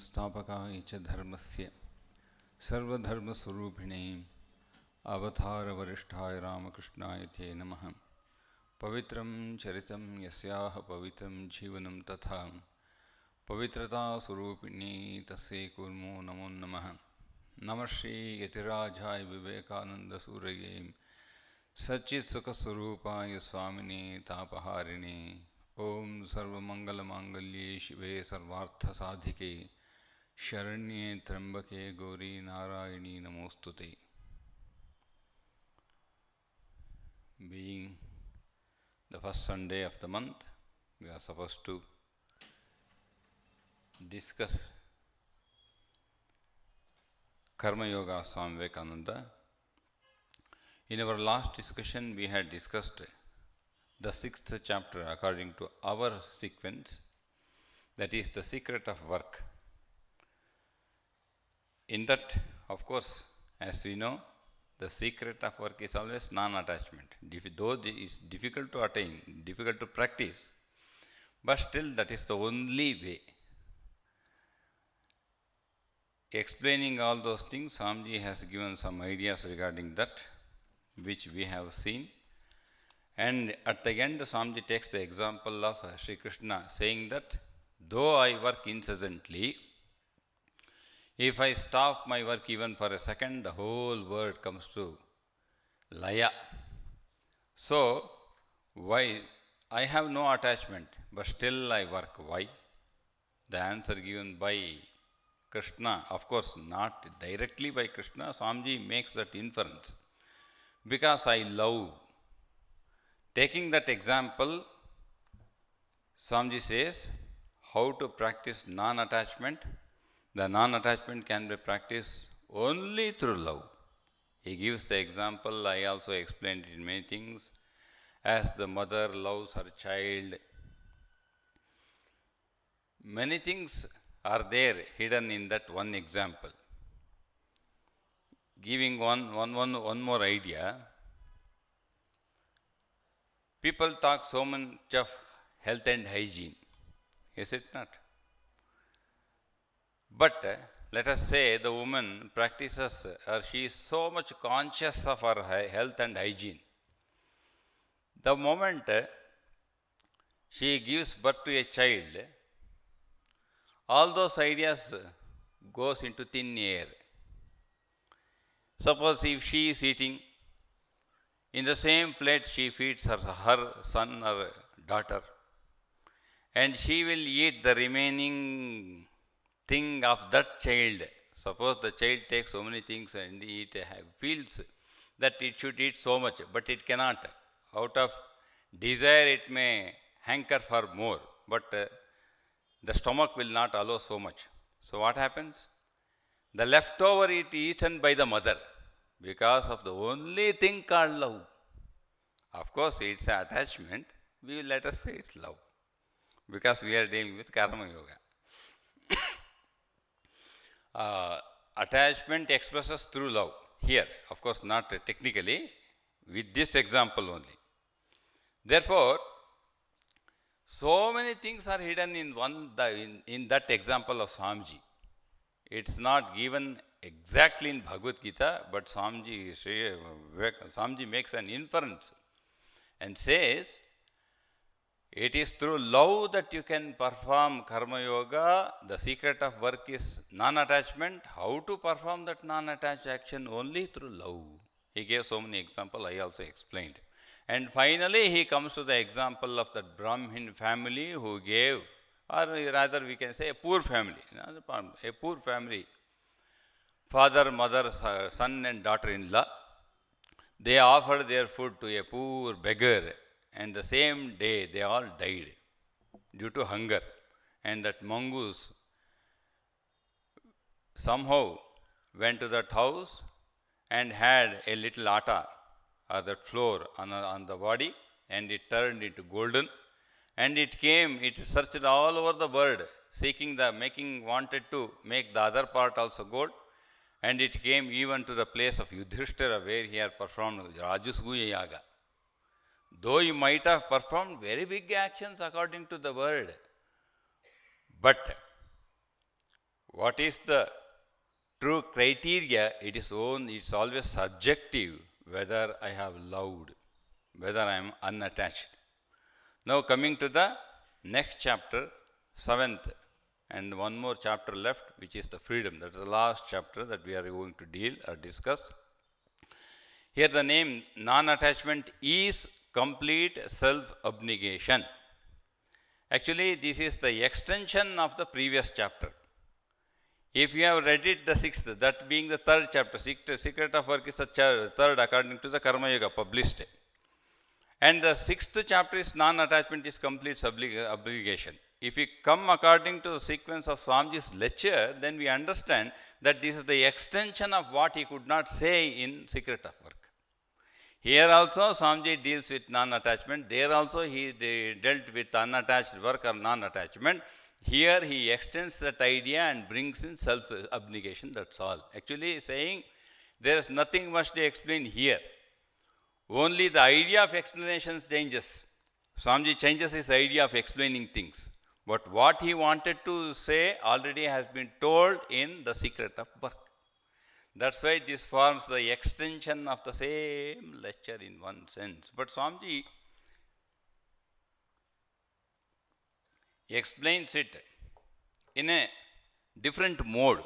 संस्थापकाय च धर्मस्य सर्वधर्मस्वरूपिणे अवतारवरिष्ठाय रामकृष्णाय ते नमः। पवित्रं चरितं यस्याः पवित्रं जीवनं तथा पवित्रतास्वरूपिणी तस्यै कुर्मो नमो नमः। नमः श्री यतिराजाय विवेकानन्दसूरये सच्चित्सुखस्वरूपाय स्वामिने तापहारिणे। ओम सर्वमंगलमांगल्ये शिवे सर्वार्थसाधिके शरण्ये त्र्यंबके गौरी नारायणी नमोस्तुते। Being the first Sunday of the month, we are supposed to discuss Karma Yoga of Swami Vivekananda. In our last discussion, we had discussed the 6th chapter according to our sequence, that is the secret of work. In that, of course, as we know, the secret of work is always non-attachment. Though it is difficult to attain, difficult to practice, but still that is the only way. Explaining all those things, Swamiji has given some ideas regarding that, which we have seen. And at the end, Swamiji takes the example of Sri Krishna, saying that though I work incessantly, if I stop my work even for a second, the whole world comes to laya. So, why? I have no attachment, but still I work. Why? The answer given by Krishna, of course not directly by Krishna, Swamiji makes that inference. Because I love. Taking that example, Swamiji says how to practice non-attachment. The non-attachment can be practiced only through love. He gives the example, I also explained it in many things, as the mother loves her child. Many things are there hidden in that one example. Giving one more idea, people talk so much of health and hygiene, is it not? But let us say the woman practices, or she is so much conscious of her health and hygiene. The moment she gives birth to a child, all those ideas goes into thin air. Suppose if she is eating, in the same plate she feeds her son or daughter, and she will eat the remaining thing of that child. Suppose the child takes so many things and it feels that it should eat so much, but it cannot. Out of desire it may hanker for more, but the stomach will not allow so much. So what happens? The leftover is eaten by the mother because of the only thing called love. Of course, it's an attachment. We will let us say it's love, because we are dealing with Karma Yoga. Attachment expresses through love. Here, of course, not technically, with this example only. Therefore, so many things are hidden in that example of Swamiji. It's not given exactly in Bhagavad Gita, but Swamiji makes an inference and says, it is through love that you can perform Karma Yoga. The secret of work is non-attachment. How to perform that non-attached action? Only through love. He gave so many examples, I also explained. And finally, he comes to the example of that Brahmin family who gave, or rather we can say a poor family. A poor family. Father, mother, son and daughter-in-law. They offered their food to a poor beggar. And the same day they all died due to hunger. And that mongoose somehow went to that house and had a little atta, or that flour on the body, and it turned into golden. And it searched all over the world, wanted to make the other part also gold. And it came even to the place of Yudhishthira, where he had performed Rajasuya Yaga. Though he might have performed very big actions according to the word, but what is the true criteria? It's always subjective whether I have loved, whether I am unattached. Now coming to the next chapter, 7th, and one more chapter left, which is the freedom. That is the last chapter that we are going to deal or discuss. Here the name non-attachment is complete self-abnegation. Actually, this is the extension of the previous chapter. If you have read it, the 6th, that being the 3rd chapter, Secret of Work is the 3rd according to the Karma Yoga published. And the 6th chapter is non-attachment is complete obligation. If we come according to the sequence of Swamiji's lecture, then we understand that this is the extension of what he could not say in Secret of Work. Here also Swamiji deals with non-attachment. There also he dealt with unattached work or non-attachment. Here he extends that idea and brings in self-abnegation, that's all. Actually saying there is nothing much to explain here. Only the idea of explanations changes. Swamiji changes his idea of explaining things. But what he wanted to say already has been told in the Secret of Work. That's why this forms the extension of the same lecture in one sense. But Swamiji explains it in a different mode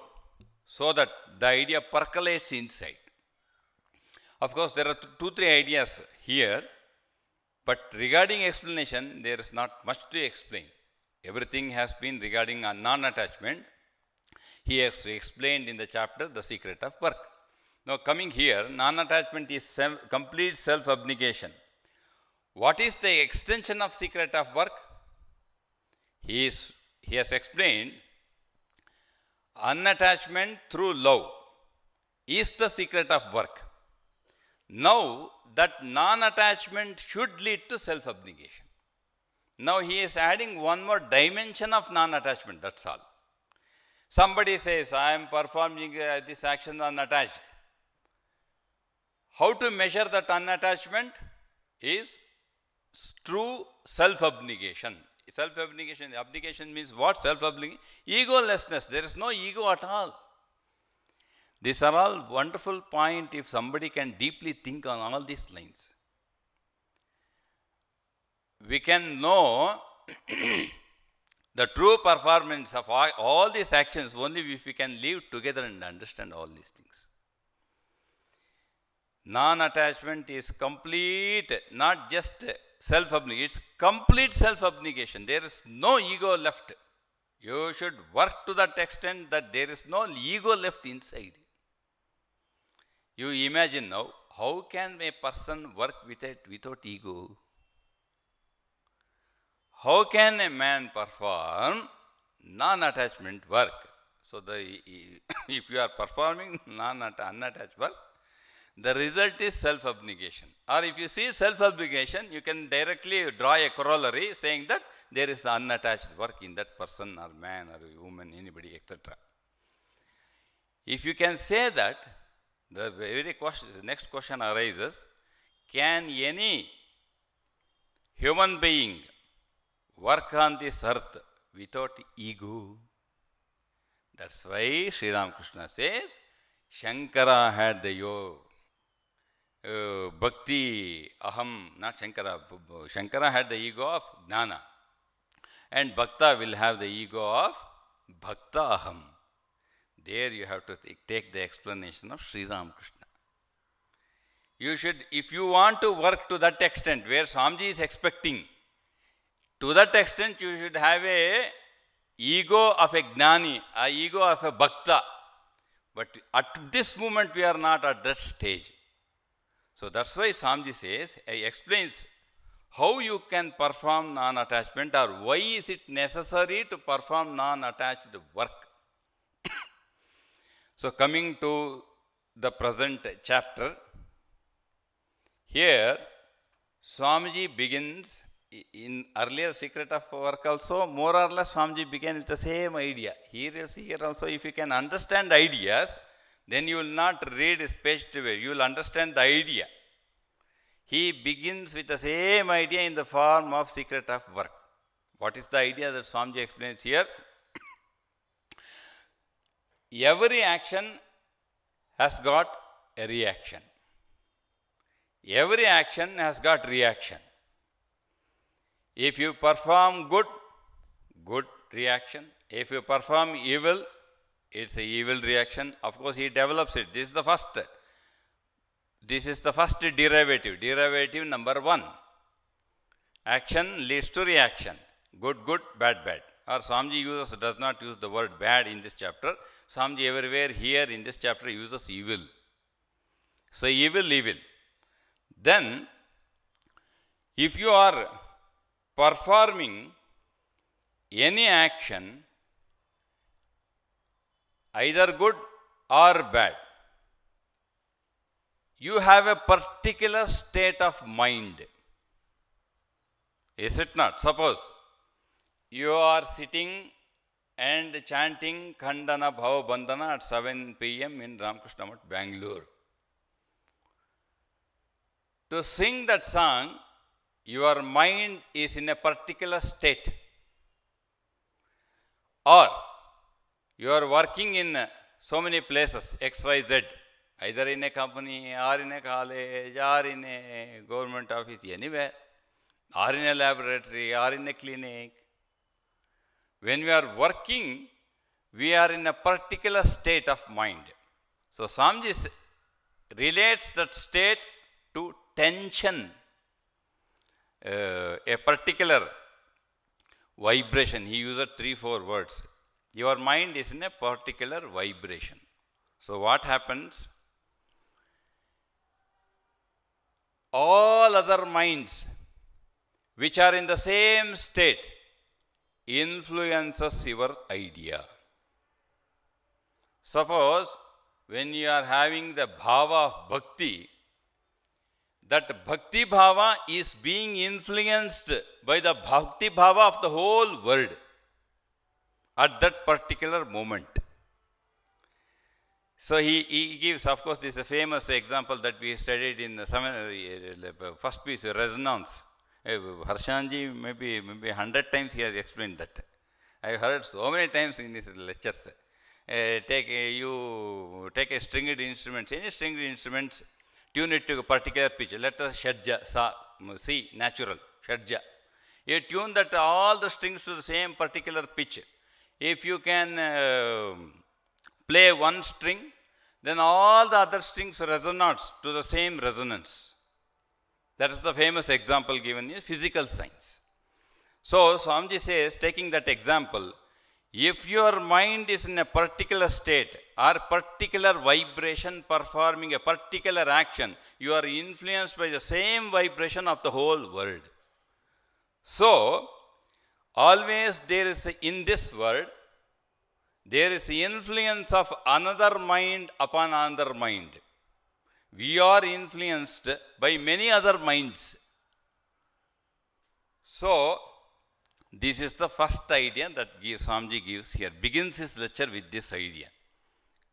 so that the idea percolates inside. Of course, there are 2-3 ideas here, but regarding explanation, there is not much to explain. Everything has been regarding non-attachment. He has explained in the chapter, The Secret of Work. Now coming here, non-attachment is complete self-abnegation. What is the extension of Secret of Work? He has explained unattachment through love is the secret of work. Now that non-attachment should lead to self-abnegation. Now he is adding one more dimension of non-attachment, that's all. Somebody says, I am performing this action unattached. How to measure that unattachment is true self-abnegation. Self-abnegation, abnegation means what? Self-abnegation, egolessness. There is no ego at all. These are all wonderful points if somebody can deeply think on all these lines. We can know the true performance of all these actions only if we can live together and understand all these things. Non-attachment is complete, not just self-abnegation, it's complete self-abnegation. There is no ego left. You should work to that extent that there is no ego left inside. You imagine now, how can a person work without ego? How can a man perform non-attachment work? So, if you are performing unattached work, the result is self-abnegation. Or if you see self-abnegation, you can directly draw a corollary saying that there is unattached work in that person or man or woman, anybody, etc. If you can say that, the next question arises, can any human being work on this earth without ego? That's why Sri Ramakrishna says, Shankara had the bhakti aham, not Shankara. Shankara had the ego of jnana, and Bhakta will have the ego of bhakta aham. There you have to take the explanation of Sri Ramakrishna. You should, if you want to work to that extent where Swamiji is expecting, to that extent you should have a ego of a jnani, a ego of a bhakta. But at this moment we are not at that stage. So that's why Swamiji says, he explains how you can perform non-attachment or why is it necessary to perform non-attached work. So coming to the present chapter, here Swamiji begins, in earlier Secret of Work also, more or less Swamiji began with the same idea. Here also, if you can understand ideas, then you will not read page to page, you will understand the idea. He begins with the same idea in the form of Secret of Work. What is the idea that Swamiji explains here? every action has got a reaction. Every action has got reaction. If you perform good, good reaction. If you perform evil, it's a evil reaction. Of course, he develops it. This is the first. This is the first derivative. Derivative number 1. Action leads to reaction. Good, good, bad, bad. Or Swami does not use the word bad in this chapter. Swami everywhere here in this chapter uses evil. So evil, evil. Then, if you are performing any action, either good or bad, you have a particular state of mind. Is it not? Suppose you are sitting and chanting Khandana Bhava Bandhana at 7 p.m. in Ramakrishna Math, Bangalore. To sing that song, your mind is in a particular state. Or you are working in so many places, XYZ, either in a company or in a college or in a government office, anywhere, or in a laboratory or in a clinic. When we are working, we are in a particular state of mind. So Swami relates that state to tension, a particular vibration. He uses 3-4 words. Your mind is in a particular vibration. So what happens? All other minds which are in the same state influences your idea. Suppose when you are having the bhava of bhakti, that bhakti bhava is being influenced by the bhakti bhava of the whole world at that particular moment. So he gives, of course, this is a famous example that we studied in the first piece, resonance. Harshanji, maybe 100 times he has explained that. I heard so many times in his lectures. You take a stringed instrument, any stringed instruments, tune it to a particular pitch. Let us shadja, sa, see, natural, shadja. You tune that all the strings to the same particular pitch. If you can play one string, then all the other strings resonate to the same resonance. That is the famous example given in physical science. So Swamiji says, taking that example, if your mind is in a particular state or particular vibration performing a particular action, you are influenced by the same vibration of the whole world. So, always there is, in this world, there is influence of another mind upon another mind. We are influenced by many other minds. So, this is the first idea that Swamiji gives here. Begins his lecture with this idea.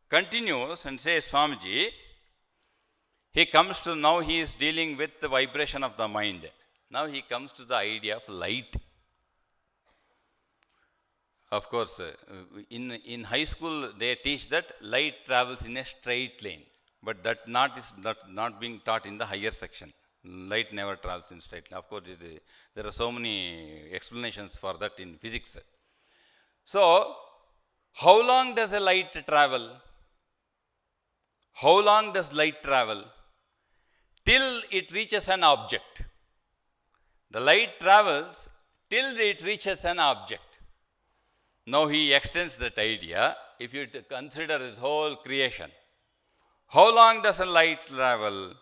Continues and says, Swamiji, he comes to, now he is dealing with the vibration of the mind. Now he comes to the idea of light. Of course, in high school they teach that light travels in a straight lane. But that not being taught in the higher section. Light never travels in straight line. Of course, there are so many explanations for that in physics. So, how long does a light travel? How long does light travel? Till it reaches an object. The light travels till it reaches an object. Now he extends that idea. If you consider his whole creation, how long does a light travel?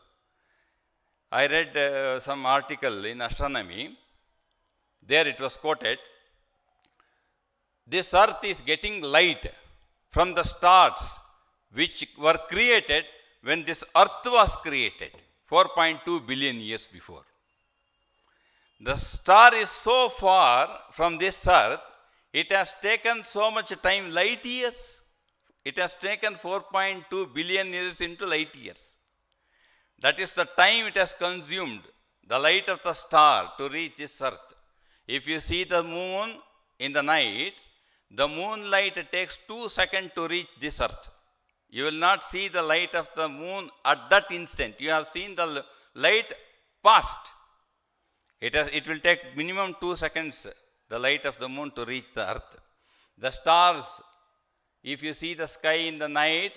I read some article in astronomy. There it was quoted, this earth is getting light from the stars which were created when this earth was created, 4.2 billion years before. The star is so far from this earth, it has taken so much time, light years. It has taken 4.2 billion years into light years. That is the time it has consumed, the light of the star, to reach this earth. If you see the moon in the night, the moonlight takes 2 seconds to reach this earth. You will not see the light of the moon at that instant. You have seen the light past. It will take minimum 2 seconds, the light of the moon, to reach the earth. The stars, if you see the sky in the night,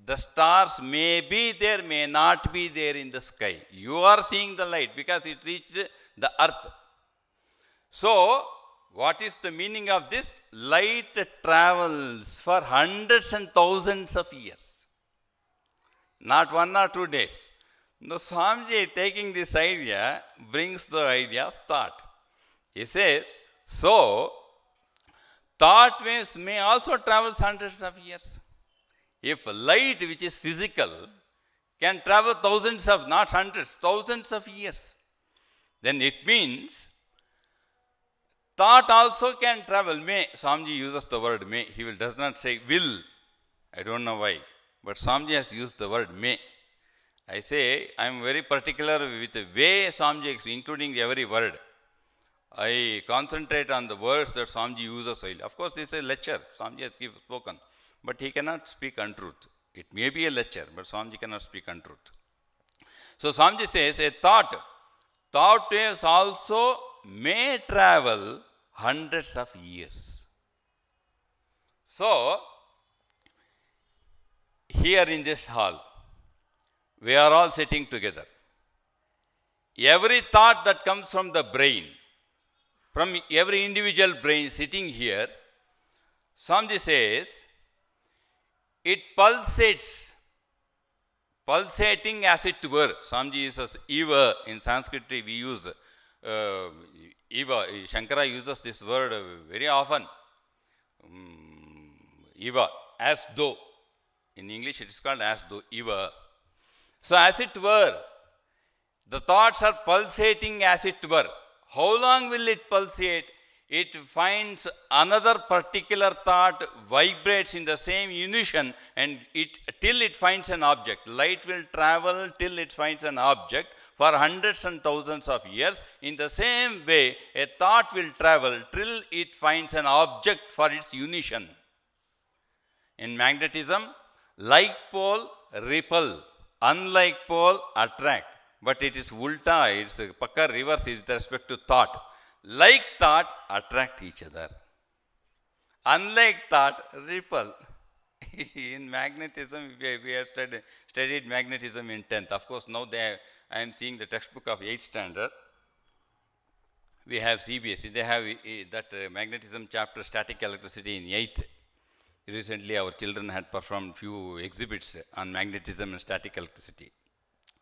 the stars may be there, may not be there in the sky. You are seeing the light because it reached the earth. So, what is the meaning of this? Light travels for hundreds and thousands of years, not 1 or 2 days. Now, Swamiji, taking this idea, brings the idea of thought. He says, so, thought waves may also travel hundreds of years. If light, which is physical, can travel thousands of, not hundreds, thousands of years, then it means thought also can travel. May. Swamiji uses the word may. He does not say will. I don't know why. But Swamiji has used the word may. I say, I am very particular with the way Swamiji, including every word. I concentrate on the words that Swamiji uses. Of course, this is a lecture. Swamiji has spoken. But he cannot speak untruth. It may be a lecture, but Swamiji cannot speak untruth. So Swamiji says, a thought waves also may travel hundreds of years. So, here in this hall, we are all sitting together. Every thought that comes from the brain, from every individual brain sitting here, Swamiji says, it pulsates, pulsating as it were. Swamiji uses eva. In Sanskrit, we use eva. Shankara uses this word very often. Eva, as though. In English, it is called as though, eva. So, as it were, the thoughts are pulsating as it were. How long will it pulsate? It finds another particular thought, vibrates in the same unison, and till it finds an object. Light will travel till it finds an object for hundreds and thousands of years. In the same way, a thought will travel till it finds an object for its unison. In magnetism, like pole repel, unlike pole attract. But it is ulta, it's a pakka reverse with respect to thought. Like thought attract each other. Unlike thought repel. In magnetism, we have studied magnetism in 10th. Of course, now I am seeing the textbook of 8th standard. We have CBSE. They have that magnetism chapter, static electricity, in 8th. Recently, our children had performed few exhibits on magnetism and static electricity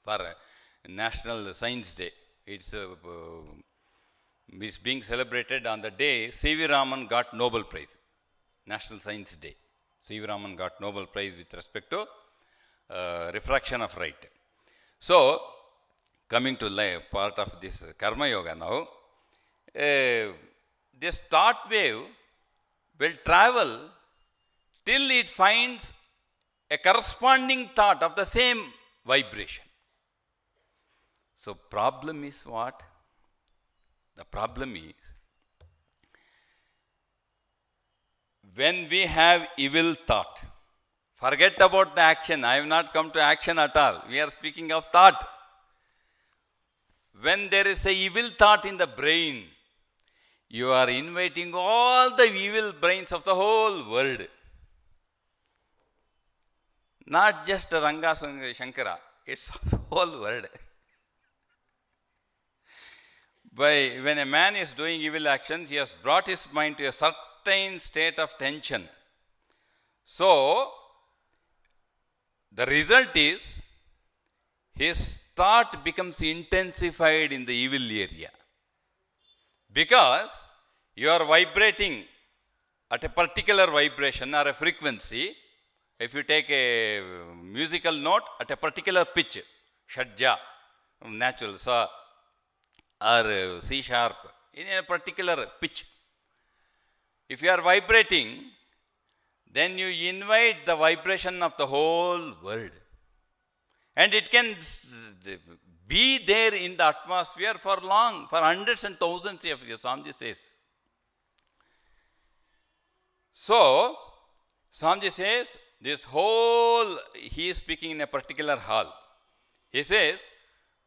for National Science Day. It's being celebrated on the day C.V. Raman got Nobel Prize, National Science Day. C.V. Raman got Nobel Prize with respect to refraction of light. So, coming to part of this Karma Yoga now, this thought wave will travel till it finds a corresponding thought of the same vibration. So, problem is what? The problem is, when we have evil thought, forget about the action. I have not come to action at all. We are speaking of thought. When there is a evil thought in the brain, you are inviting all the evil brains of the whole world. Not just Ranga Shankara, it's the whole world. When a man is doing evil actions, he has brought his mind to a certain state of tension. So, the result is, his thought becomes intensified in the evil area. Because you are vibrating at a particular vibration or a frequency. If you take a musical note at a particular pitch, shadja, natural, sa, or C sharp, in a particular pitch. If you are vibrating, then you invite the vibration of the whole world. And it can be there in the atmosphere for long, for hundreds and thousands of years, Swamiji says. So, Swamiji says, this whole, he is speaking in a particular hall. He says,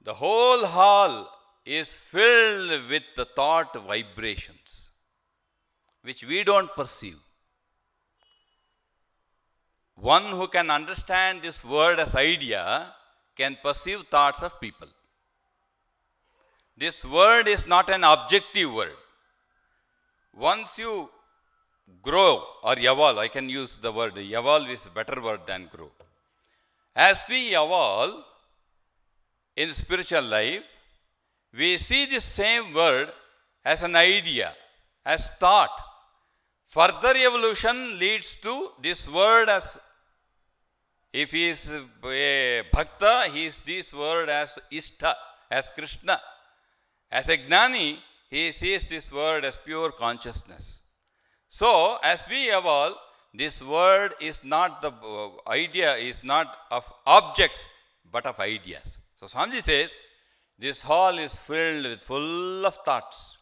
the whole hall is filled with the thought vibrations, which we don't perceive. One who can understand this word as idea can perceive thoughts of people. This word is not an objective word. Once you grow or evolve, I can use the word evolve is a better word than grow. As we evolve in spiritual life, we see this same word as an idea, as thought. Further evolution leads to this word as, if he is a bhakta, he is this word as Ishta, as Krishna. As a gnani, he sees this word as pure consciousness. So, as we evolve, this word is not the idea, is not of objects, but of ideas. So, Swamiji says, this hall is filled with full of thoughts.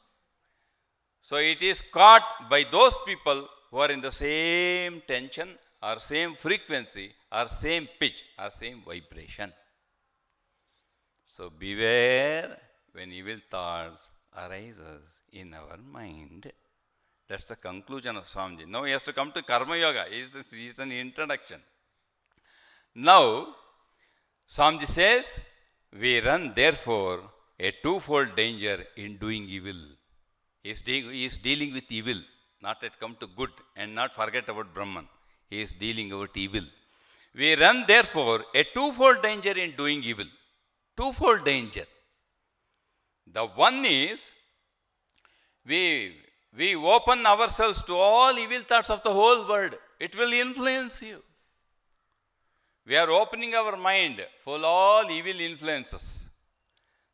So, it is caught by those people who are in the same tension, or same frequency, or same pitch, or same vibration. So, beware when evil thoughts arises in our mind. That's the conclusion of Swamiji. Now he has to come to Karma Yoga. It's an introduction. Now, Swamiji says, we run therefore a twofold danger in doing evil. He is dealing with evil, not yet come to good, and not forget about Brahman. He is dealing about evil. We run therefore a twofold danger in doing evil. Twofold danger. The one is, we open ourselves to all evil thoughts of the whole world. It will influence you. We are opening our mind for all evil influences.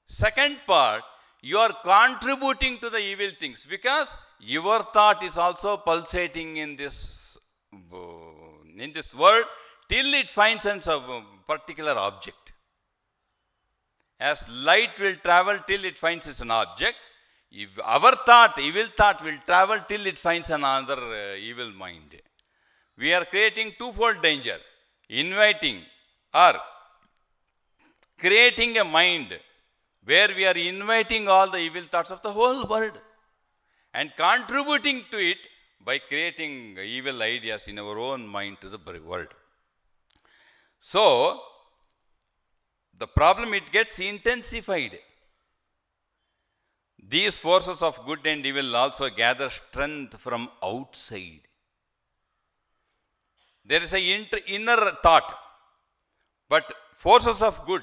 Second part, you are contributing to the evil things, because your thought is also pulsating in this world till it finds a particular object. As light will travel till it finds an object, if our thought, evil thought, will travel till it finds another evil mind. We are creating twofold danger. Inviting or creating a mind where we are inviting all the evil thoughts of the whole world and contributing to it by creating evil ideas in our own mind to the world. So, the problem, it gets intensified. These forces of good and evil also gather strength from outside. There is an inner thought, but forces of good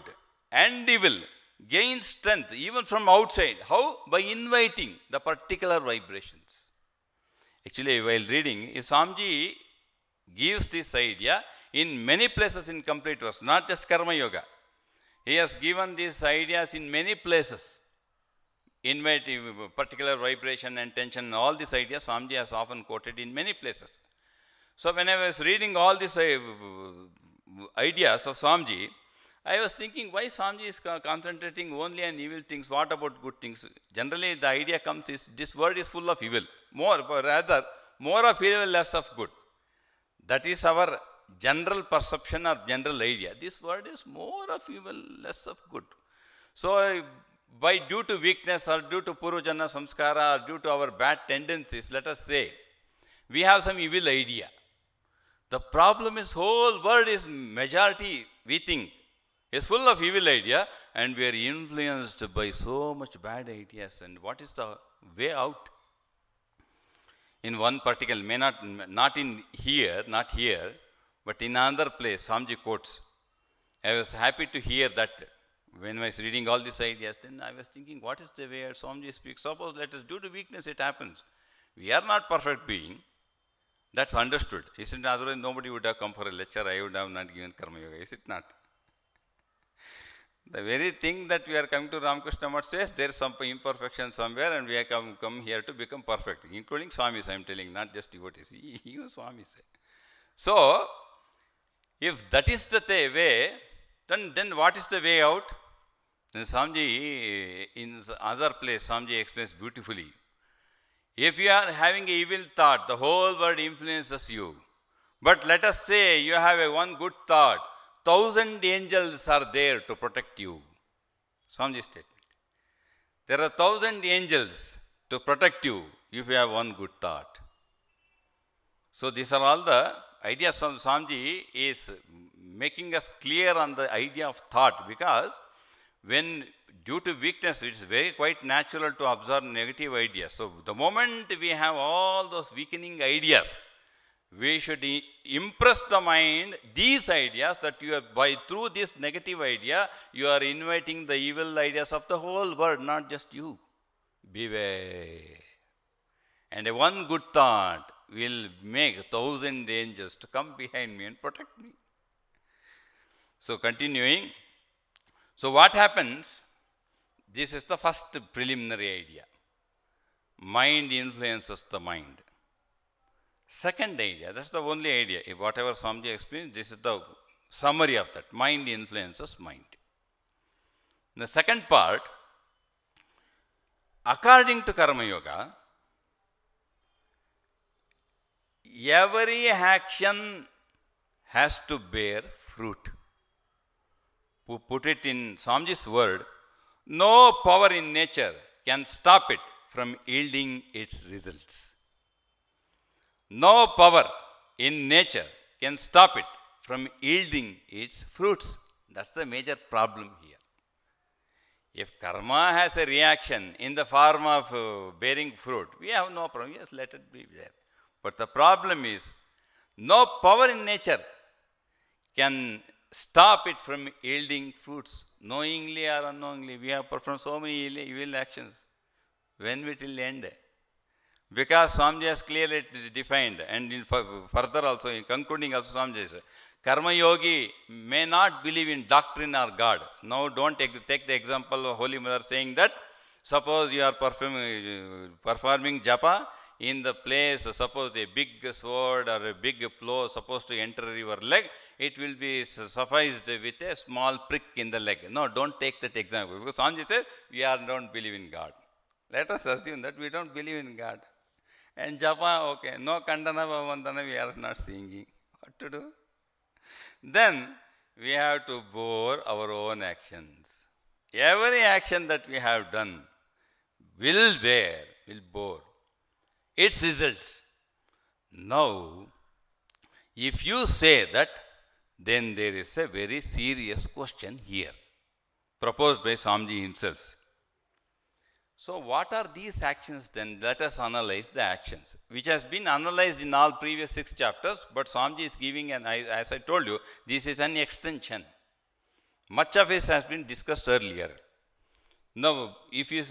and evil gain strength even from outside. How? By inviting the particular vibrations. Actually, while reading, Swamiji gives this idea in many places in complete verse, not just Karma Yoga. He has given these ideas in many places. Inviting particular vibration and tension, all these ideas Swamiji has often quoted in many places. So when I was reading all these ideas of Swamiji, I was thinking, why Swamiji is concentrating only on evil things? What about good things? Generally, the idea comes is, this world is full of evil. More of evil, less of good. That is our general perception or general idea. This world is more of evil, less of good. So, by due to weakness or due to Purvajana samskara or due to our bad tendencies, let us say, we have some evil idea. The problem is, whole world is majority, we think, is full of evil idea, and we are influenced by so much bad ideas. And what is the way out? In one particular, not here, but in another place, Swamiji quotes. I was happy to hear that. When I was reading all these ideas, then I was thinking, what is the way Swamiji speaks? Suppose, let us, due to weakness, it happens. We are not perfect being. That's understood. Isn't it? Otherwise, nobody would have come for a lecture. I would have not given Karma Yoga. Is it not? The very thing that we are coming to Ramakrishna Math says, there is some imperfection somewhere, and we have come here to become perfect, including Swamis, I am telling, not just devotees. Even Swamis say. So, if that is the way, then what is the way out? Then Swamiji, in other place, Swamiji explains beautifully. If you are having an evil thought, the whole world influences you. But let us say you have one good thought, 1,000 angels are there to protect you. Swami statement. There are 1,000 angels to protect you if you have one good thought. So these are all the ideas. Swamiji is making us clear on the idea of thought, because when due to weakness, it is very quite natural to observe negative ideas. So the moment we have all those weakening ideas, we should impress the mind these ideas, that you are, by through this negative idea, you are inviting the evil ideas of the whole world, not just you. Beware. And one good thought will make 1,000 angels to come behind me and protect me. So continuing. So what happens? This is the first preliminary idea. Mind influences the mind. Second idea, that's the only idea. If whatever Swamiji explained, this is the summary of that. Mind influences mind. The second part, according to Karma Yoga, every action has to bear fruit. To put it in Swamiji's word, no power in nature can stop it from yielding its results. No power in nature can stop it from yielding its fruits. That's the major problem here. If karma has a reaction in the form of bearing fruit, we have no problem. Yes, let it be there. But the problem is, no power in nature can stop it from yielding fruits. Knowingly or unknowingly, we have performed so many evil actions. When it will end? Because Swamiji has clearly defined, and in further also, in concluding also, Swamiji says, Karma Yogi may not believe in doctrine or God. Now don't take the example of Holy Mother saying that, suppose you are performing japa, in the place, suppose a big sword or a big plow supposed to enter your leg, it will be sufficed with a small prick in the leg. No, don't take that example. Because Swamiji says, we don't believe in God. Let us assume that we don't believe in God. And japa, okay, no kandana bhavandana, we are not singing. What to do? Then we have to bore our own actions. Every action that we have done will bore its results. Now, if you say that, then there is a very serious question here, proposed by Swamiji himself. So what are these actions then? Let us analyze the actions, which has been analyzed in all previous 6 chapters, but Swamiji is giving, as I told you, this is an extension. Much of it has been discussed earlier. Now, if you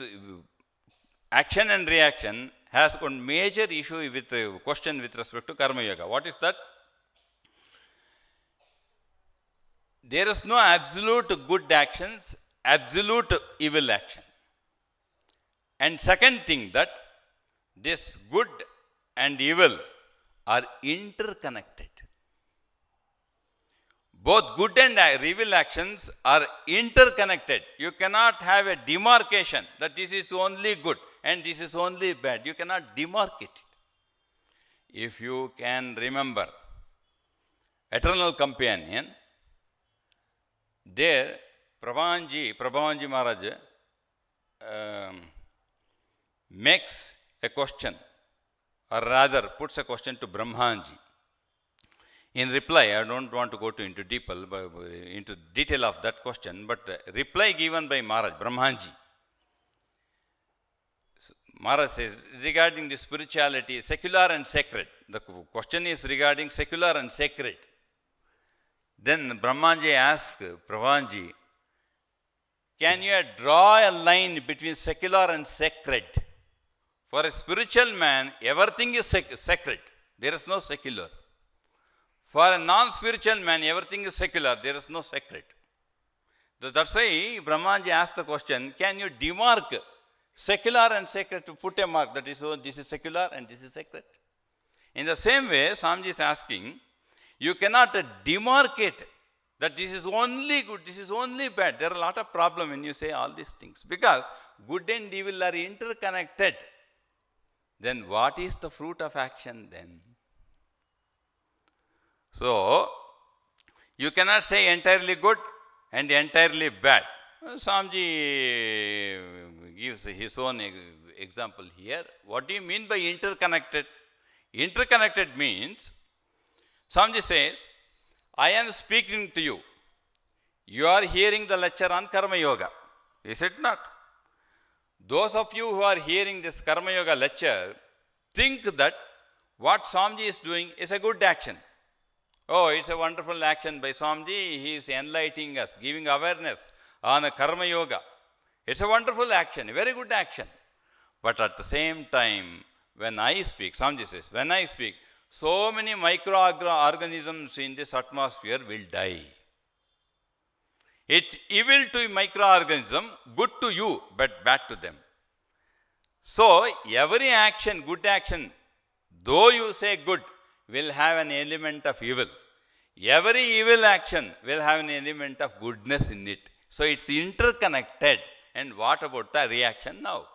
action and reaction has got major issue with the question with respect to Karma Yoga. What is that? There is no absolute good actions, absolute evil action. And second thing, that this good and evil are interconnected. Both good and evil actions are interconnected. You cannot have a demarcation that this is only good and this is only bad. You cannot demarcate it. If you can remember Eternal Companion, there Prabhavanji Maharaj makes a question, or rather puts a question to Brahmanji. In reply, I don't want to go into detail of that question, but reply given by Maharaj, Brahmanji. Maharaj says, regarding the spirituality, secular and sacred. The question is regarding secular and sacred. Then Brahmanji asks Prabhavanji, can you draw a line between secular and sacred? For a spiritual man, everything is sacred. There is no secular. For a non-spiritual man, everything is secular. There is no sacred. That's why Brahmanji asked the question, can you demark secular and sacred, to put a mark that this is secular and this is sacred? In the same way, Swamiji is asking, you cannot demarcate that this is only good, this is only bad. There are a lot of problems when you say all these things, because good and evil are interconnected. then what is the fruit of action then? So, you cannot say entirely good and entirely bad. Swamiji gives his own example here. What do you mean by interconnected? Interconnected means, Swamiji says, I am speaking to you. You are hearing the lecture on Karma Yoga. Is it not? Those of you who are hearing this Karma Yoga lecture think that what Swamiji is doing is a good action. Oh, it's a wonderful action by Swamiji. He is enlightening us, giving awareness on a Karma Yoga. It's a wonderful action, a very good action. But at the same time, when I speak, Swamiji says, when I speak, so many microorganisms in this atmosphere will die. It's evil to microorganism, good to you, but bad to them. So, every action, good action, though you say good, will have an element of evil. Every evil action will have an element of goodness in it. So, it's interconnected. And what about the reaction now?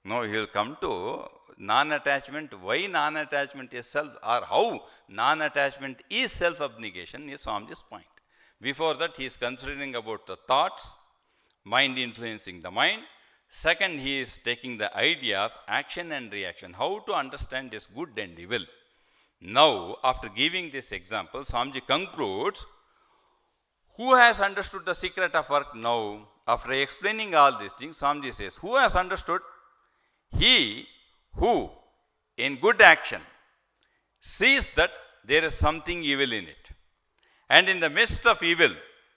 Now, he will come to non-attachment. Why non-attachment is self, or how non-attachment is self-abnegation is Swamiji's point. Before that, he is considering about the thoughts, mind influencing the mind. Second, he is taking the idea of action and reaction, how to understand this good and evil. Now, after giving this example, Swamiji concludes, who has understood the secret of work now? After explaining all these things, Swamiji says, who has understood? He who, in good action, sees that there is something evil in it, and in the midst of evil,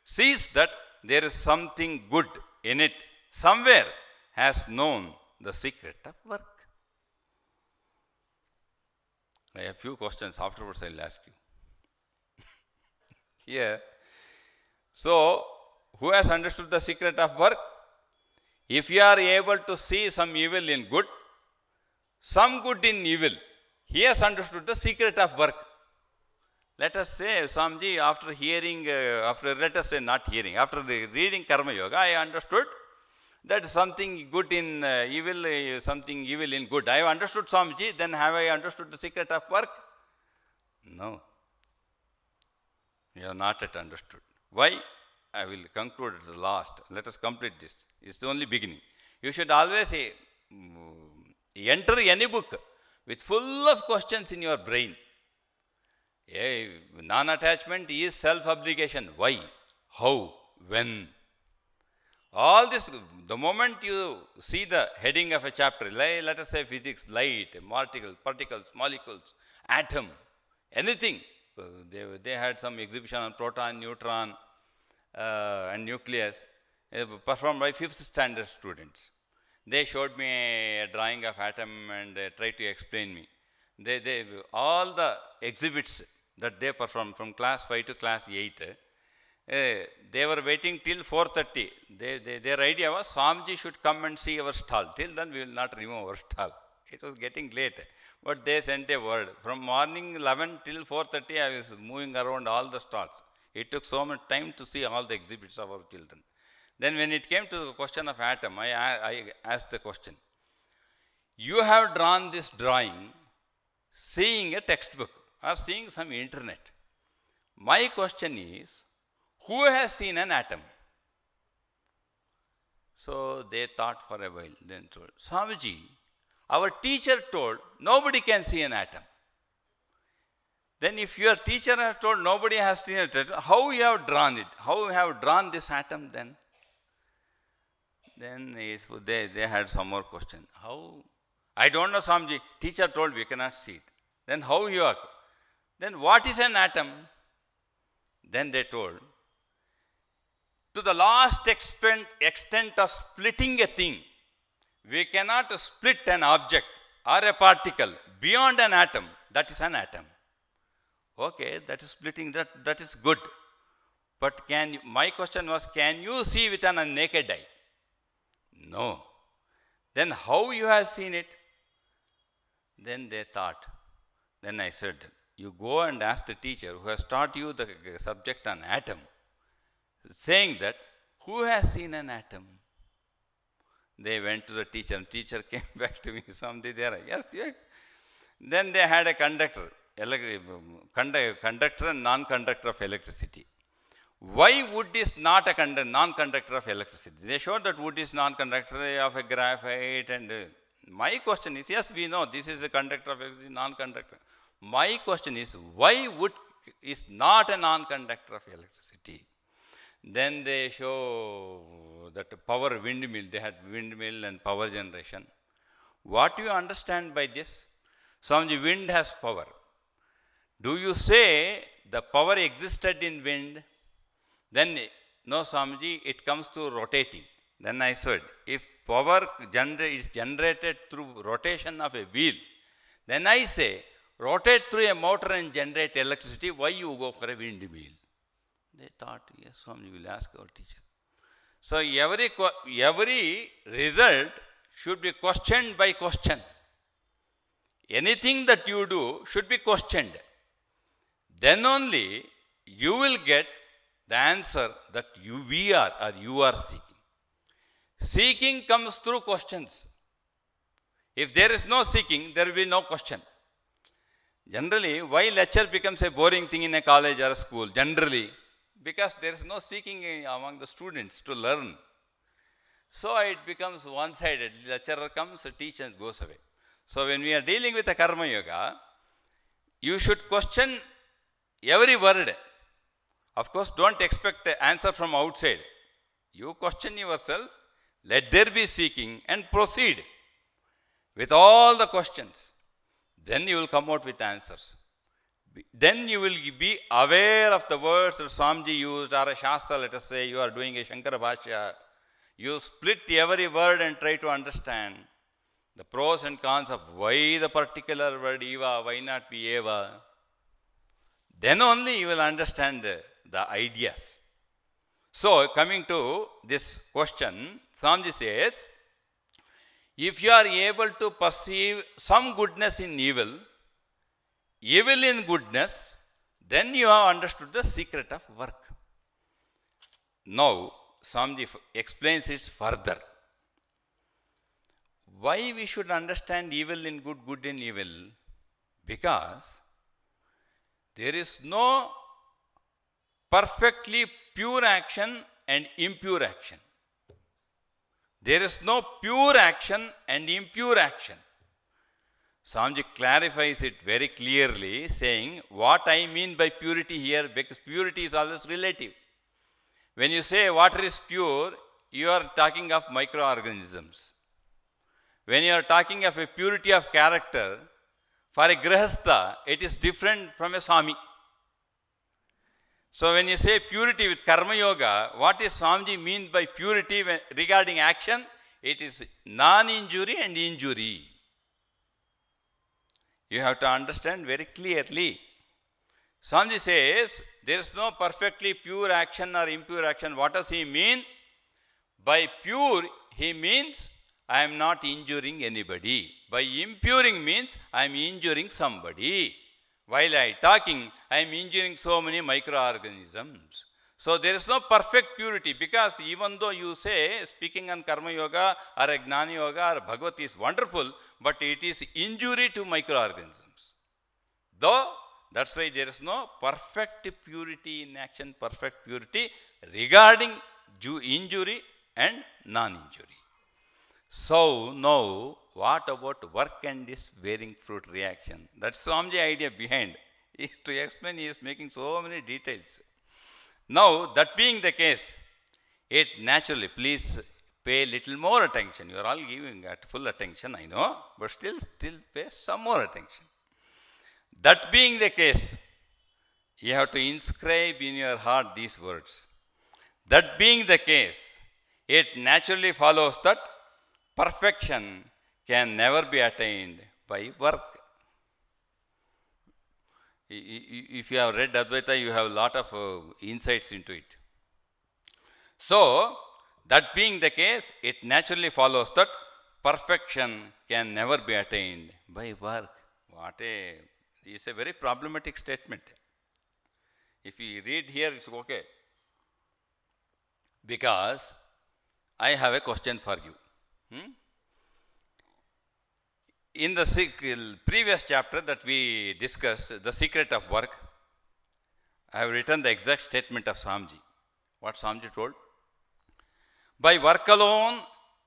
sees that there is something good in it, somewhere has known the secret of work. I have a few questions, afterwards I will ask you. Here, so, who has understood the secret of work? If you are able to see some evil in good, some good in evil, he has understood the secret of work. Let us say, Swamiji, after hearing, let us say not hearing, after reading Karma Yoga, I understood that something good in evil, something evil in good. I have understood, Swamiji, then have I understood the secret of work? No. You have not yet understood. Why? I will conclude at the last. Let us complete this. It's the only beginning. You should always enter any book with full of questions in your brain. Non-attachment is self-abnegation. Why? How? When? All this, the moment you see the heading of a chapter, let us say physics, light, particles, molecules, atom, anything. They had some exhibition on proton, neutron, and nucleus, performed by 5th standard students. They showed me a drawing of atom and tried to explain me. All the exhibits that they performed from class 5 to class 8, they were waiting till 4:30. Their idea was Swamiji should come and see our stall. Till then we will not remove our stall. It was getting late. But they sent a word. From morning 11 till 4:30, I was moving around all the stalls. It took so much time to see all the exhibits of our children. Then when it came to the question of atom, I asked the question. You have drawn this drawing seeing a textbook or seeing some internet. My question is, who has seen an atom? So they thought for a while, then told, Swamiji, our teacher told nobody can see an atom. Then if your teacher has told nobody has seen an atom, how you have drawn it? How you have drawn this atom then? Then they had some more question. How? I don't know, Swamiji. Teacher told we cannot see it. Then how you are? Then what is an atom? Then they told, to the last extent of splitting a thing, we cannot split an object or a particle beyond an atom. That is an atom. Okay, that is splitting, that is good. But my question was, can you see with a naked eye? No. Then how you have seen it? Then they thought. Then I said, you go and ask the teacher who has taught you the subject on atom, saying that, who has seen an atom? They went to the teacher, and teacher came back to me, Swami, there. Yes, yes. Then they had a conductor, conductor and non-conductor of electricity. Why wood is not a non-conductor of electricity? They showed that wood is non-conductor of a graphite, and my question is, yes, we know this is a conductor of electricity, non-conductor. My question is, why wood is not a non-conductor of electricity? Then they show that power windmill, they had windmill and power generation. What do you understand by this? Swamiji, wind has power. Do you say the power existed in wind? Then, no, Swamiji, it comes to rotating. Then I said, if power is generated through rotation of a wheel, then I say, rotate through a motor and generate electricity, why you go for a windmill? They thought, yes, Swami will ask our teacher. So every result should be questioned by question. Anything that you do should be questioned. Then only you will get the answer that you are seeking. Seeking comes through questions. If there is no seeking, there will be no question. Generally, why lecture becomes a boring thing in a college or a school? Generally, because there is no seeking among the students to learn. So it becomes one-sided. Lecturer comes, teaches, goes away. So when we are dealing with a karma yoga, you should question every word. Of course, don't expect the answer from outside. You question yourself, let there be seeking, and proceed with all the questions. Then you will come out with answers. Then you will be aware of the words that Swamiji used, or a Shastra, let us say, you are doing a Shankara Bhashya. You split every word and try to understand the pros and cons of why the particular word Eva, why not be Eva. Then only you will understand the ideas. So, coming to this question, Swamiji says, if you are able to perceive some goodness in evil, evil in goodness, then you have understood the secret of work. Now, Swamiji explains it further. Why we should understand evil in good, good in evil? Because there is no perfectly pure action and impure action. There is no pure action and impure action. Swamiji clarifies it very clearly, saying what I mean by purity here, because purity is always relative. When you say water is pure, you are talking of microorganisms. When you are talking of a purity of character, for a grihastha, it is different from a Swami. So when you say purity with karma yoga, what does Swamiji mean by purity regarding action? It is non-injury and injury. You have to understand very clearly. Swamiji says, there is no perfectly pure action or impure action. What does he mean? By pure, he means I am not injuring anybody. By impuring means I am injuring somebody. While I am talking, I am injuring so many microorganisms. So there is no perfect purity, because even though you say speaking on karma yoga or a gnana yoga or bhagavad is wonderful, but it is injury to microorganisms. Though that's why there is no perfect purity in action, perfect purity regarding injury and non-injury. So now, what about work and this bearing fruit reaction? That's Swamiji's idea behind. To explain, he is making so many details. Now, that being the case, it naturally, please pay little more attention. You are all giving full attention, I know, but still pay some more attention. That being the case, you have to inscribe in your heart these words. That being the case, it naturally follows that perfection can never be attained by work. If you have read Advaita, you have a lot of insights into it. So, that being the case, it naturally follows that perfection can never be attained by work. It's a very problematic statement. If you read here, it's okay. Because I have a question for you. Hmm? In the previous chapter that we discussed, the secret of work, I have written the exact statement of Swamiji. What Swamiji told? By work alone,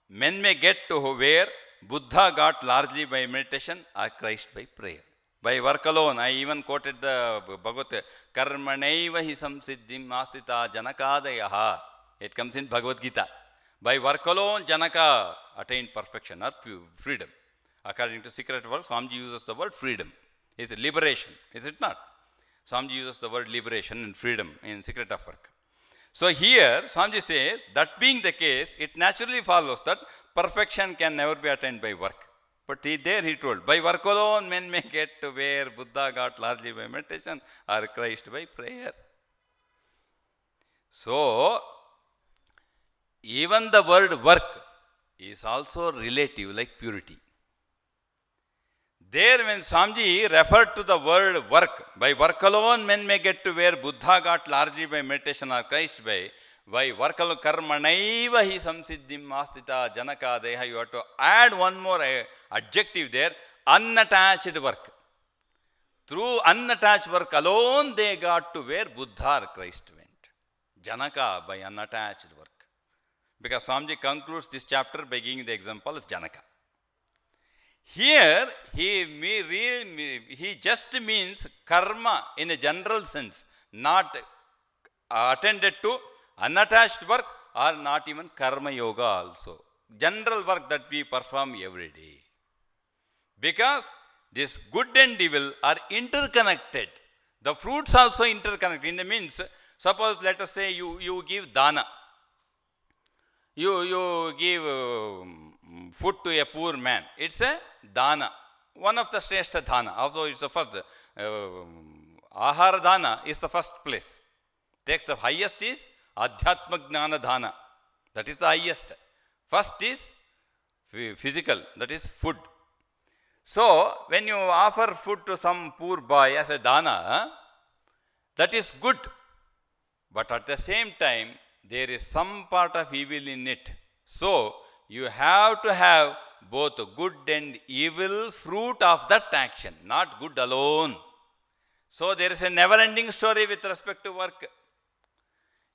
men may get to where Buddha got largely by meditation or Christ by prayer. By work alone, I even quoted the Bhagavad Karmanaiva hi samsiddhim astita janakadayaha. It comes in Bhagavad Gita. By work alone, Janaka attained perfection or freedom. According to secret work, Swamiji uses the word freedom. It's liberation, is it not? Swamiji uses the word liberation and freedom in secret of work. So here, Swamiji says, that being the case, it naturally follows that perfection can never be attained by work. But there he told, by work alone, men may get to where Buddha got largely by meditation or Christ by prayer. So, even the word work is also relative like purity. There when Swamiji referred to the word work, by work alone men may get to where Buddha got largely by meditation or Christ by work alone karmanaiva hi samsiddhim astita janaka deha. You have to add one more adjective there, unattached work. Through unattached work alone they got to where Buddha or Christ went. Janaka by unattached work. Because Swamiji concludes this chapter by giving the example of Janaka. Here, he just means karma in a general sense, not attended to unattached work or not even karma yoga also. General work that we perform every day. Because this good and evil are interconnected. The fruits also interconnected. In the means, suppose let us say you give dana. You give food to a poor man. It's a dana. One of the shrestha dana. Although it's the first. Ahara dana is the first place. Text of highest is Adhyatma Gnana Dana. That is the highest. First is physical. That is food. So, when you offer food to some poor boy as a dana, that is good. But at the same time, there is some part of evil in it. So, you have to have both good and evil fruit of that action, not good alone. So, there is a never-ending story with respect to work.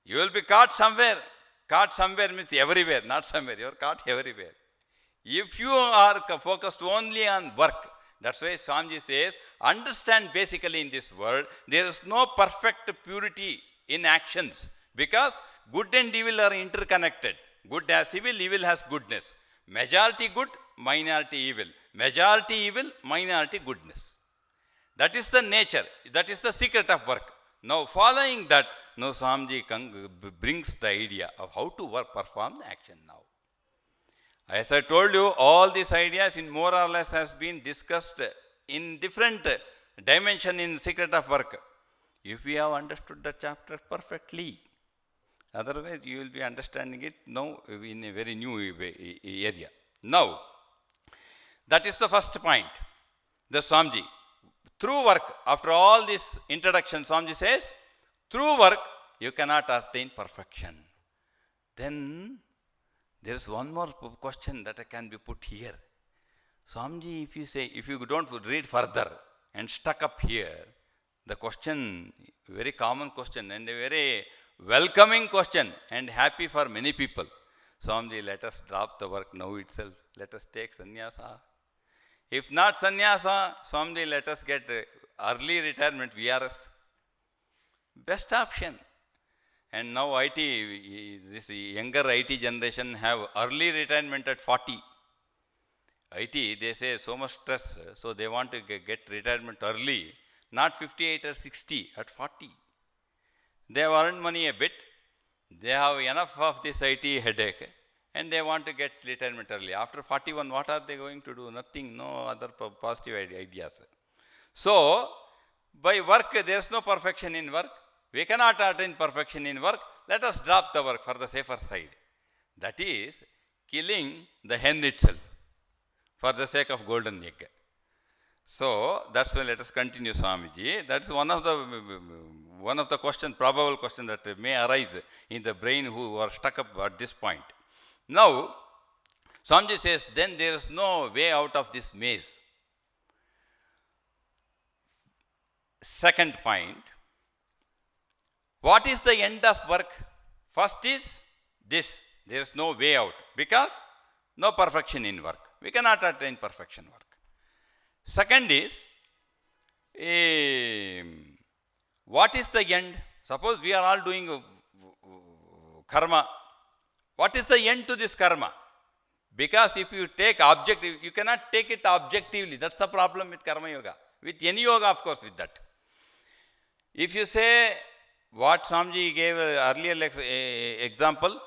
You will be caught somewhere. Caught somewhere means everywhere, not somewhere. You are caught everywhere. If you are focused only on work, that's why Swamiji says, understand basically in this world, there is no perfect purity in actions. Because good and evil are interconnected. Good has evil, evil has goodness. Majority good, minority evil. Majority evil, minority goodness. That is the nature. That is the secret of work. Now following that, now Swamiji brings the idea of how to perform the action now. As I told you, all these ideas in more or less has been discussed in different dimension in secret of work. If we have understood the chapter perfectly, otherwise you will be understanding it now in a very new area. Now, that is the first point. The Swamiji, through work, after all this introduction, Swamiji says, through work you cannot attain perfection. Then there is one more question that can be put here. Swamiji, if you don't read further and stuck up here, the question, very common question and a very welcoming question and happy for many people. Swamiji, let us drop the work now itself. Let us take sannyasa. If not sannyasa, Swamiji, let us get early retirement, VRS. Best option. And now this younger IT generation have early retirement at 40. IT, they say so much stress, so they want to get retirement early, not 58 or 60, at 40. They have earned money a bit, they have enough of this IT headache, and they want to get retirement early. After 41, what are they going to do? Nothing, no other positive ideas. So, by work, there is no perfection in work. We cannot attain perfection in work. Let us drop the work for the safer side. That is, killing the hen itself for the sake of golden egg. So, that's why let us continue, Swamiji. That's one of the probable question that may arise in the brain who are stuck up at this point. Now, Swamiji says, then there is no way out of this maze. Second point, what is the end of work? First is this, there is no way out because no perfection in work. We cannot attain perfection work. Second is, what is the end? Suppose we are all doing karma. What is the end to this karma? Because if you take objective, you cannot take it objectively. That's the problem with karma yoga. With any yoga, of course, with that. If you say what Swamiji gave earlier example,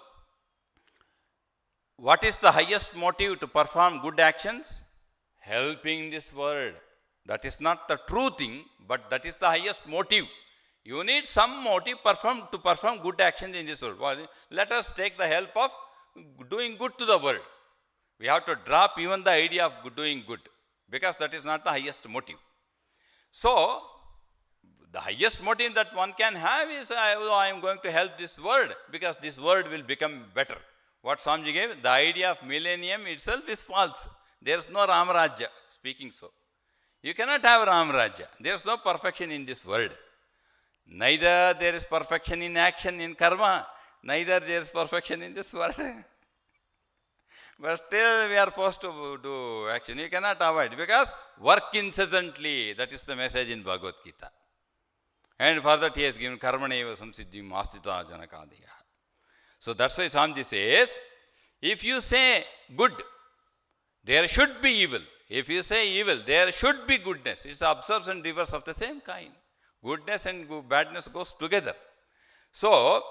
what is the highest motive to perform good actions? Helping this world. That is not the true thing, but that is the highest motive. You need some motive to perform good actions in this world. Let us take the help of doing good to the world. We have to drop even the idea of doing good, because that is not the highest motive. So, the highest motive that one can have is, I am going to help this world, because this world will become better. What Swamiji gave, the idea of millennium itself is false. There is no Ramarajya, speaking so. You cannot have Ramarajya. There is no perfection in this world. Neither there is perfection in action, in karma, neither there is perfection in this world. But still we are forced to do action. You cannot avoid, because work incessantly. That is the message in Bhagavad Gita. And for that he has given karmaneva samsiddhim astita janakadiya. So that's why Swamiji says, if you say good, there should be evil. If you say evil, there should be goodness. It's observes and reverse of the same kind. Goodness and badness goes together. So,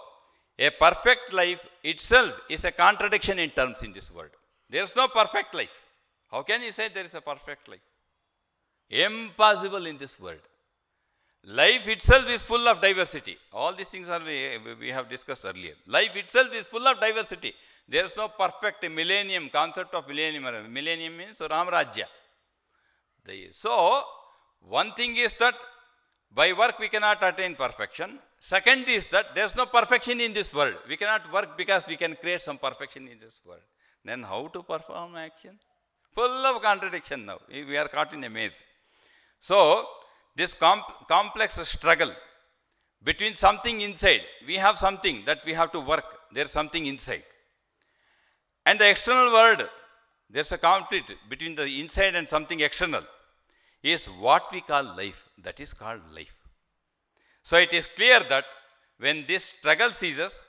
a perfect life itself is a contradiction in terms in this world. There is no perfect life. How can you say there is a perfect life? Impossible in this world. Life itself is full of diversity. All these things are we have discussed earlier. Life itself is full of diversity. There is no perfect millennium, concept of millennium. Millennium means Ramarajya. So, one thing is that by work we cannot attain perfection. Second is that there is no perfection in this world. We cannot work because we can create some perfection in this world. Then how to perform action? Full of contradiction now. We are caught in a maze. So, this complex struggle between something inside, we have something that we have to work, there is something inside. And the external world, there is a conflict between the inside and something external, is what we call life. That is called life. So it is clear that when this struggle ceases,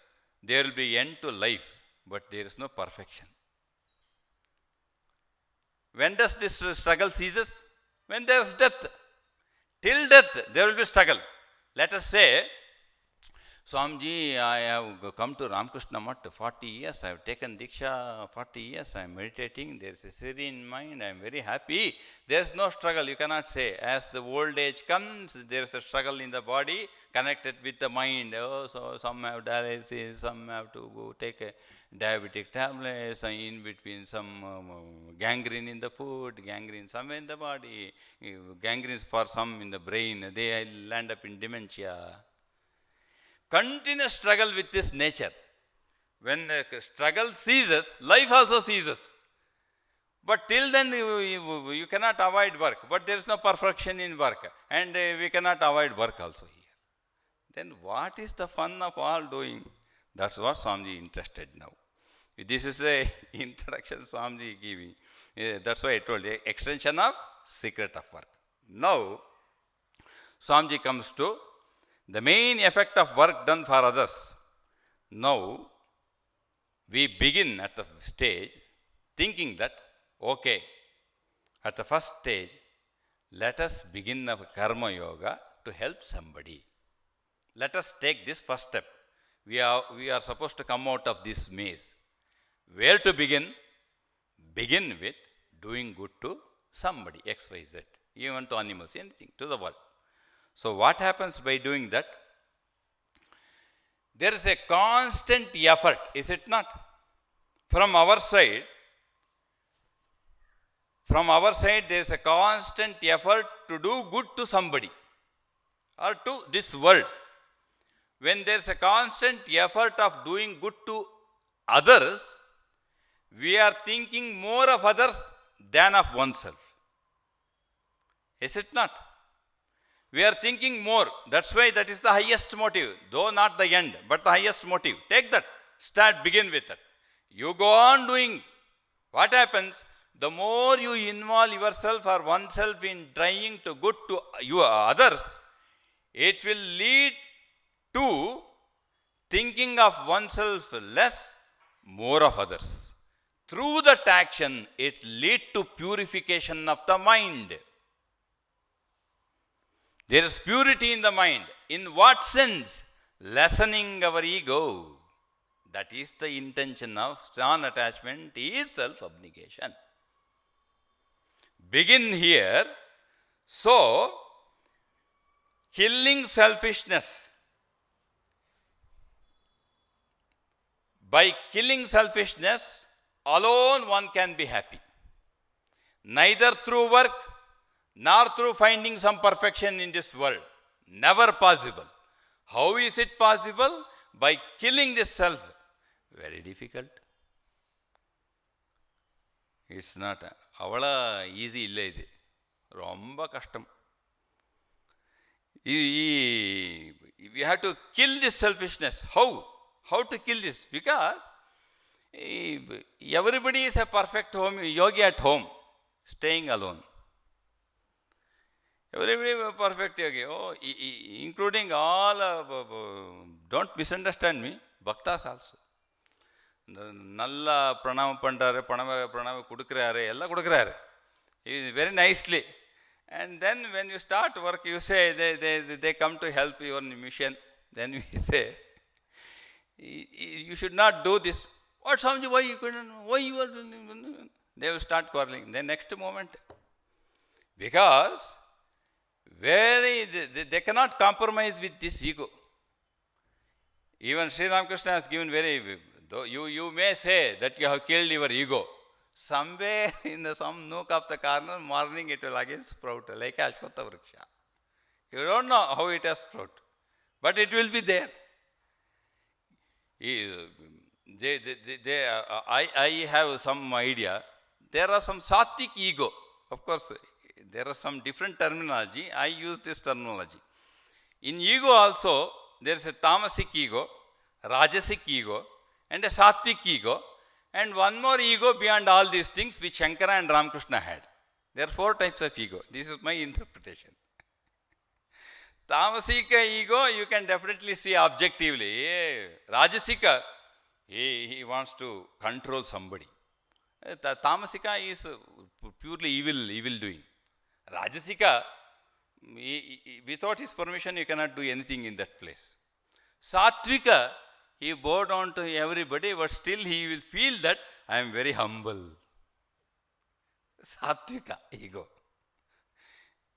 there will be end to life, but there is no perfection. When does this struggle ceases? When there is death. Till death, there will be struggle. Let us say, Swamiji, I have come to Ramakrishna Math 40 years, I have taken Diksha 40 years, I am meditating, there is a serene mind, I am very happy. There is no struggle, you cannot say. As the old age comes, there is a struggle in the body connected with the mind. Oh, so some have dialysis, some have to go take a diabetic tablets, in between some gangrene in the food, gangrene somewhere in the body, gangrene for some in the brain, they land up in dementia. Continuous struggle with this nature. When the struggle ceases, life also ceases. But till then, you cannot avoid work. But there is no perfection in work. And we cannot avoid work also here. Then what is the fun of all doing? That's what Swamiji interested now. This is a introduction Swamiji giving. That's why I told you, extension of secret of work. Now, Swamiji comes to the main effect of work done for others. Now, we begin at the stage thinking that, okay, at the first stage, let us begin a karma yoga to help somebody. Let us take this first step. We are supposed to come out of this maze. Where to begin? Begin with doing good to somebody, X, Y, Z, even to animals, anything, to the world. So what happens by doing that? There is a constant effort, is it not? From our side, there is a constant effort to do good to somebody or to this world. When there is a constant effort of doing good to others, we are thinking more of others than of oneself. Is it not? We are thinking more. That's why that is the highest motive, though not the end, but the highest motive. Take that. Start, begin with it. You go on doing. What happens? The more you involve yourself or oneself in trying to good to your others, it will lead to thinking of oneself less, more of others. Through that action, it leads to purification of the mind. There is purity in the mind. In what sense? Lessening our ego. That is the intention of non-attachment is self-abnegation. Begin here. So, killing selfishness. By killing selfishness, alone one can be happy. Neither through work, nor through finding some perfection in this world. Never possible. How is it possible? By killing this self. Very difficult. It's not. Avala easy illa idu. Romba kashtam. We have to kill this selfishness. How? How to kill this? Because everybody is a perfect home, yogi at home, staying alone. Everybody is a perfect yogi. Oh, including all, don't misunderstand me, bhaktas also. Nalla pranama pandare, pranama kudukrare, ella kudukrare. Very nicely. And then when you start work, you say they come to help your mission. Then we say, you should not do this. What, Swamiji, why you couldn't? Why you are doing? They will start quarreling. The next moment, because they cannot compromise with this ego. Even Sri Ramakrishna has given though you may say that you have killed your ego. Somewhere in some nook of the corner, morning it will again sprout like Ashwatha Vriksha. You don't know how it has sprout, but it will be there. I have some idea. There are some sattvic ego. Of course, there are some different terminology. I use this terminology. In ego also, there is a tamasic ego, rajasic ego, and a sattvic ego, and one more ego beyond all these things which Shankara and Ramakrishna had. There are 4 types of ego. This is my interpretation. Tamasika ego, you can definitely see objectively. Rajasika, he wants to control somebody. Tamasika is purely evil doing. Rajasika, without his permission, you cannot do anything in that place. Sattvika, he bow down to everybody, but still he will feel that I am very humble. Sattvika ego.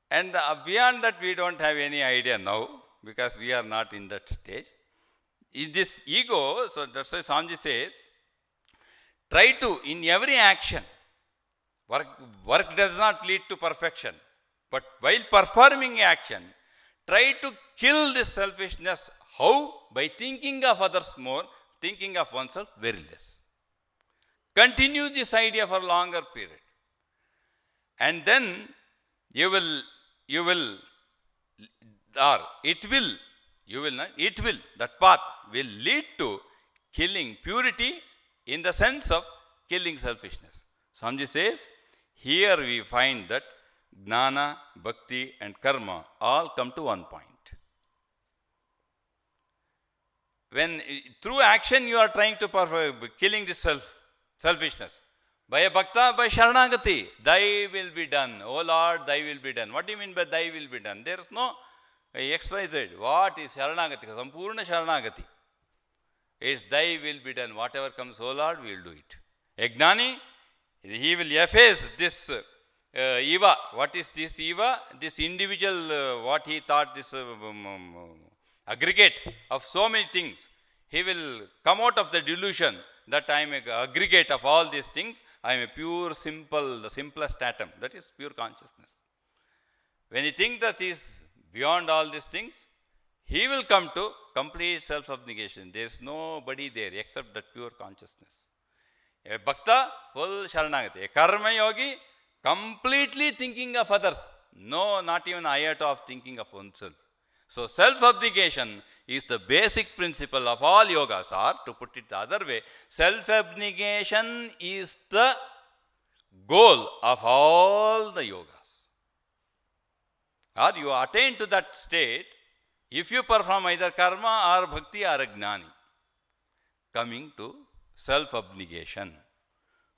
And beyond that, we don't have any idea now, because we are not in that stage. In this ego, so that's why Swamiji says, try to, in every action, work does not lead to perfection, but while performing action, try to kill this selfishness. How? By thinking of others more, thinking of oneself very less. Continue this idea for a longer period. And then it will, that path will lead to killing purity in the sense of killing selfishness. Swamiji says, here we find that Jnana, Bhakti and Karma all come to one point. When through action you are trying to killing this selfishness. By a bhakta, by Sharanagati, thy will be done. Oh Lord, thy will be done. What do you mean by thy will be done? There is no XYZ. What is Sharanagati? Sampurna Sharanagati. It's thy will be done. Whatever comes, oh Lord, we will do it. Ajnani, he will efface this Eva. What is this Eva? This individual, what he thought, this aggregate of so many things. He will come out of the delusion that I am an aggregate of all these things. I am a pure, simple, the simplest atom. That is pure consciousness. When he thinks that he is beyond all these things, he will come to complete self-abnegation. There is nobody there except that pure consciousness. A bhakta, full sharanagati. A karma yogi, completely thinking of others. No, not even iota of thinking of oneself. So, self-abnegation is the basic principle of all yogas, or to put it the other way, self-abnegation is the goal of all the yogas. Or you attain to that state if you perform either karma or bhakti or a gnani. Coming to self-abnegation.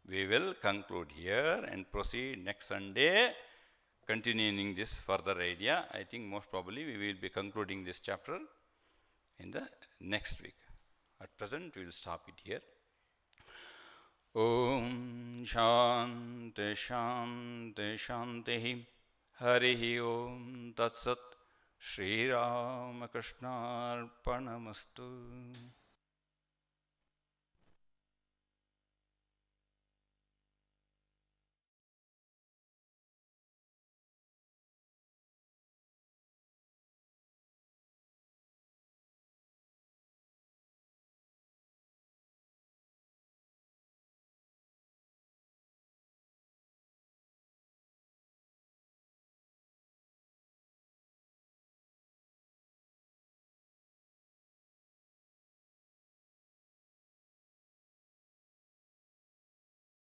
We will conclude here and proceed next Sunday, continuing this further idea. I think most probably we will be concluding this chapter in the next week. At present, we will stop it here. Om Shanti Shanti Shanti Harihi Om Tat Sat Shri Ramakrishna Arpanamastu.